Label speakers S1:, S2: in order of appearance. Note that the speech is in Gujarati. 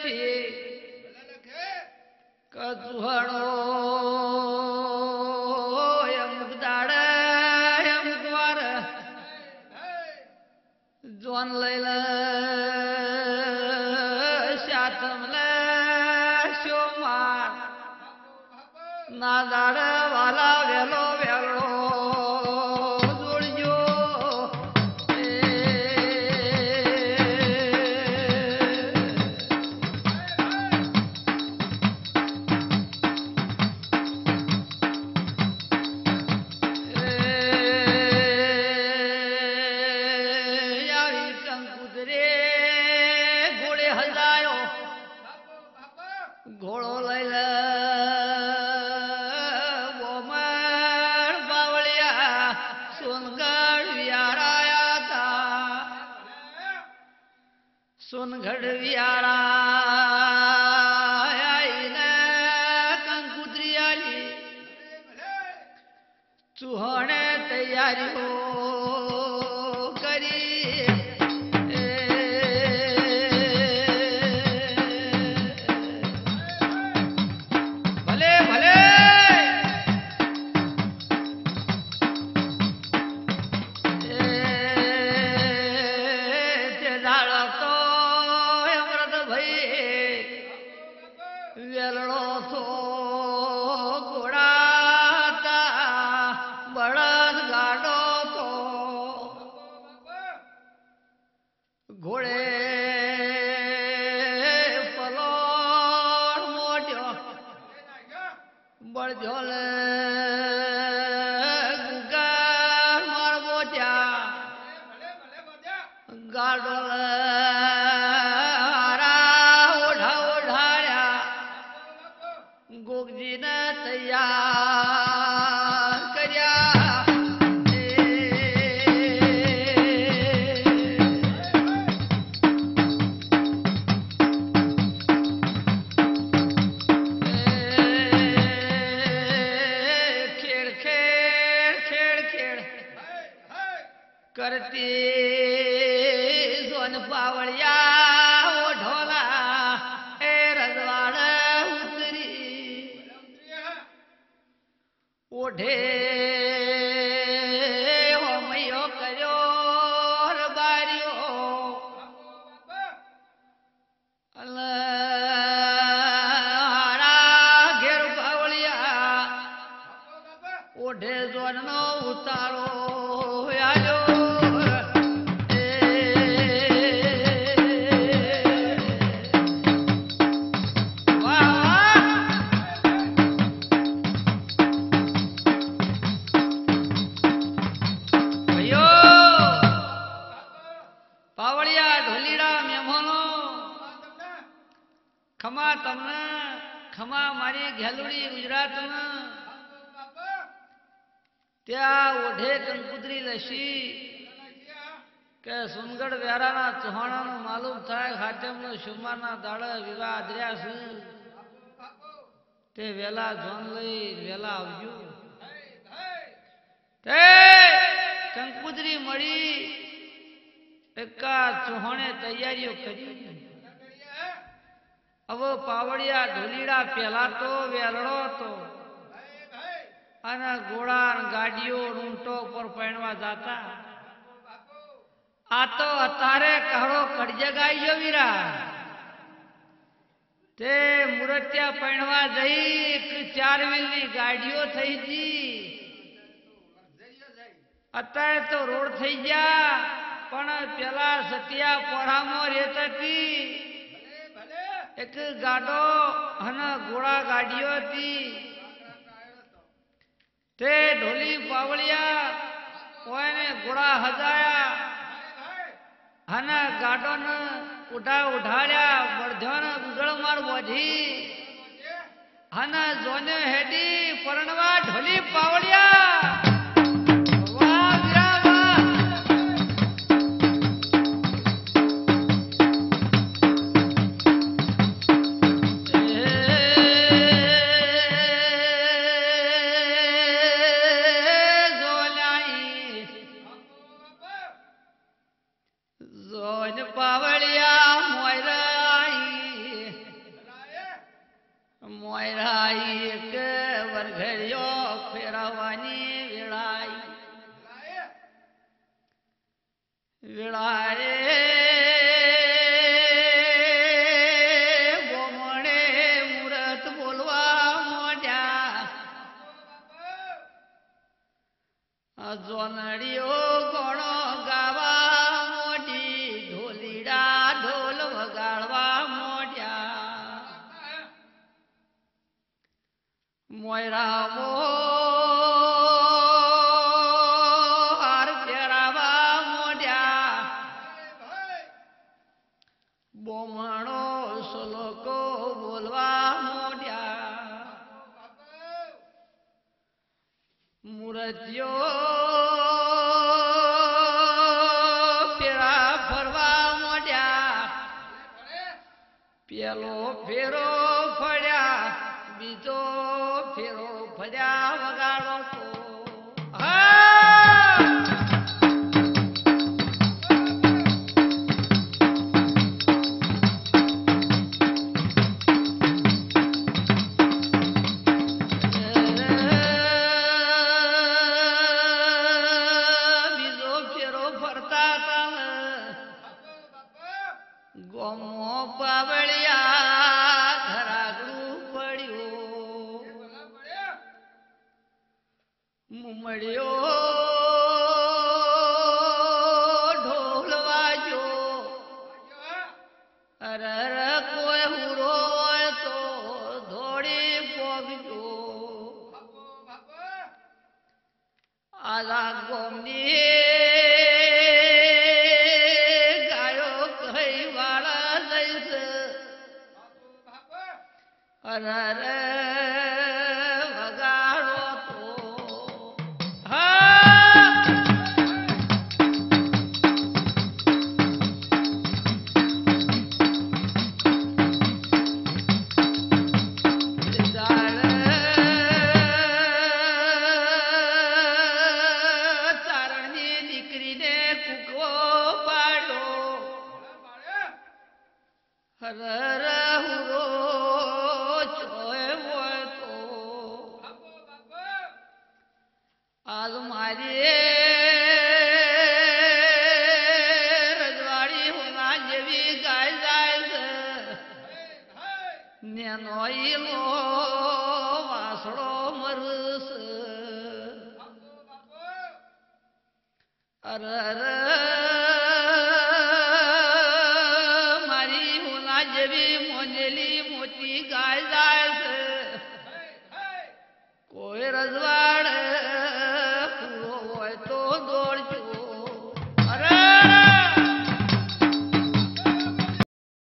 S1: લખી કચુહણો અમુક દાડે અમુક વાર જોન લઈ લે શાતમ લે શો માર ના દાડે વાલા વેલો વેલો ઘોડો લઈ લે બોમર બાવળિયા સોનગઢ વિયારાયા તા સોનગઢ વિયારાઈને કંકુતરી આલી ચૂહણે તૈયારીઓ કરી વેલડો થો ઘોડાતા બળદ ગાડો તો ઘોડે પલોડ મોટ્યો બળજો લે ગુગર માર મોટ્યા ગાડો લે ગોગજીને તૈયાર કર્યા ખેડ ખેડ ખેડ ખેડ કરતી સોન પાવળિયા ઓઢોલા એ રજવાડ ઓઢે હોમયો કર્યો રબારીઓ હારા ઘેર પાવળિયા ઓઢે જોનનો ઉતારો આવ્યો ખમા તમને ખમા મારી ઘેલુડી ગુજરાતમાં ત્યાં ઓઢે કંકુતરી લસી કે સુનગઢ વ્યારાના ચૌહાણાનું માલુમ થાય હાથમનો શુમારના દાડા વિવાહ આદર્યા છે તે વેલા જોન લઈ વેલા આવજો તે કંકુતરી મળી એકા ચૌહાણે તૈયારીઓ કરી હવે પાવડિયા ઢોલીડા પેલા તો વેલડો હતો અને ઘોડા ગાડીઓ ઊંટો પર પહેણવા જતા આ તો અત્યારે કહડો કડજગાઈ ગયો વીરા તે મુરતિયા પહેણવા જઈ 4 વ્હીલની ગાડીઓ થઈ ગઈ અત્યારે તો રોડ થઈ ગયા પણ પેલા સતિયા પોરામાં રહેતી હતી એક ગાડો અને ઘોડા ગાડીઓ હતી તે ઢોલી પાવળિયા કોઈને ઘોડા હજાયા અને ગાડોને ઉઠાડ્યા બળધ્યોને ઉગળ માર બોધી અને જોને હેડી પરણવા ઢોલી પાવળિયા પાવળિયા મોયરાઈ મોયરા હાર ફેરાવા મોડ્યા બોમણો સલોકો બોલવા મોડ્યા મૂર્તિઓ ફેરા ફરવા મોડ્યા પેલો ફેરો ફર્યા બીજો ફેરો ફર્યા વગાડો તો બીજો ફેરો ફરતા ગોમો બાવળિયા ધરાગડું પડ્યું મુમડ્યો ઢોલ વાગ્યો અરર કોઈ હુરો હોય તો ધોડી પોગજો આલા ગોમની અરર વગાડો તો ચારણની દીકરીને કૂકવો પાડો હરર હુરો આજ મારી રજવાડી હોના જેવી ગાય જાય છે નેનો ઈલો વાસળો મરસ અરર